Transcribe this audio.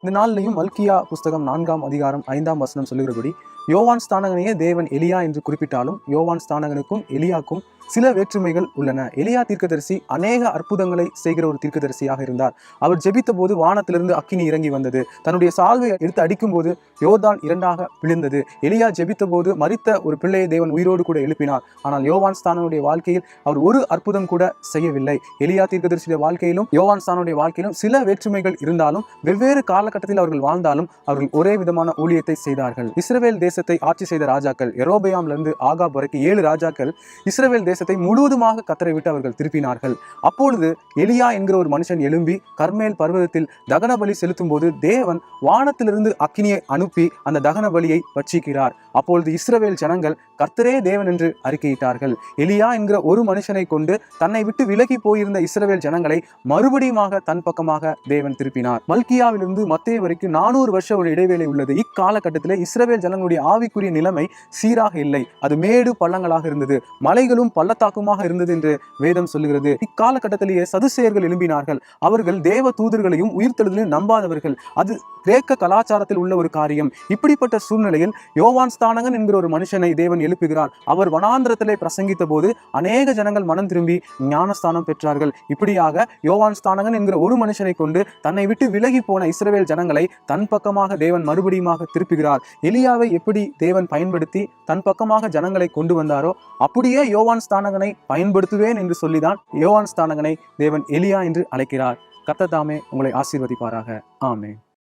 இந்த நாளிலையும் மல்கியா புஸ்தகம் 4ஆம் அதிகாரம் 5ஆம் வசனம் சொல்லுகிறபடி, யோவான் ஸ்நானகனையே தேவன் எலியா என்று குறிப்பிட்டாலும் யோவான் ஸ்நானகனுக்கும் எலியாக்கும் சில வேற்றுமைகள் உள்ளன. எலியா தீர்க்கதரிசி அநேக அற்புதங்களை செய்கிற ஒரு தீர்க்கதரிசியாக இருந்தார். அவர் ஜெபித்த போது வானத்திலிருந்து அக்கினி இறங்கி வந்தது. தன்னுடைய சால்வை எடுத்து அடிக்கும் போது யோர்தான் 2ஆக விழுந்தது. எலியா ஜெபித்த போது மரித்த ஒரு பிள்ளையை தேவன் உயிரோடு கூட எழுப்பினார். ஆனால் யோவான் ஸ்நானனுடைய வாழ்க்கையில் அவர் ஒரு அற்புதம் கூட செய்யவில்லை. எலியா தீர்க்கதரிசியுடைய வாழ்க்கையிலும் யோவான் ஸ்நானனுடைய வாழ்க்கையிலும் சில வேற்றுமைகள் இருந்தாலும், வெவ்வேறு காலகட்டத்தில் அவர்கள் வாழ்ந்தாலும் அவர்கள் ஒரே விதமான ஊழியத்தை செய்தார்கள். இஸ்ரவேல் தேசத்தை ஆட்சி செய்த ராஜாக்கள், யெரொபெயாமிலிருந்து ஆகாப் வரைக்கும் 7 ராஜாக்கள் இஸ்ரவேல் தேசத்தை முழுவதுமாக கத்தரை விட்டு அவர்கள் திருப்பினார்கள். அப்பொழுது எலியா என்கிற ஒரு மனுஷன் எழும்பி கர்மேல் பர்வதத்தில் தகன பலி செலுத்தும் போது தேவன் வானத்திலிருந்து அக்கினியை அனுப்பி அந்த தகன பலியை பட்சிக்கிறார். அப்பொழுது இஸ்ரவேல் ஜனங்கள் கர்த்தரே தேவன் என்று அறிக்கையிட்டார்கள். எலியா என்கிற ஒரு மனுஷனை கொண்டு தன்னை விட்டு விலகி போயிருந்த இஸ்ரவேல் ஜனங்களை மறுபடியுமாக தன் பக்கமாக தேவன் திருப்பினார். மல்கியாவிலிருந்து மத்தேயு வரைக்கும் 400 வருஷ ஒரு இடைவேளை உள்ளது. இக்காலகட்டத்தில் இஸ்ரவேல் ஜனங்களுடைய ஆவிக்குரிய நிலைமை சீராக இல்லை. அது மேடு பள்ளங்களாக இருந்தது, மலைகளும் பள்ளத்தாக்குமாக இருந்தது என்று வேதம் சொல்லுகிறது. இக்காலகட்டத்திலேயே சதுசேயர்கள் எழும்பினார்கள். அவர்கள் தேவ தூதர்களையும் உயிர்த்தெழுதலையும் நம்பாதவர்கள். அது கிரேக்க கலாச்சாரத்தில் உள்ள ஒரு காரியம். இப்படிப்பட்ட சூழ்நிலையில் யோவான் ஸ்நானகன் என்கிற ஒரு மனுஷனை தேவன் எழுப்புகிறார். அவர் வனாந்திரத்திலே பிரசங்கித்த போது அநேக ஜனங்கள் மனம் திரும்பி ஞானஸ்தானம் பெற்றார்கள். இப்படியாக யோவான் ஸ்நானகன் என்கிற ஒரு மனுஷனை கொண்டு தன்னை விட்டு விலகி போன இஸ்ரவேல் ஜனங்களை தன் பக்கமாக தேவன் மறுபடியுமாக திருப்புகிறார். எலியாவை எப்படி தேவன் பயன்படுத்தி தன் பக்கமாக ஜனங்களை கொண்டு வந்தாரோ அப்படியே யோவான் ஸ்நானகனை பயன்படுத்துவேன் என்று சொல்லிதான் யோவான் ஸ்நானகனை தேவன் எலியா என்று அழைக்கிறார். கர்த்தர் தாமே உங்களை ஆசீர்வதிப்பாராக. ஆமென்.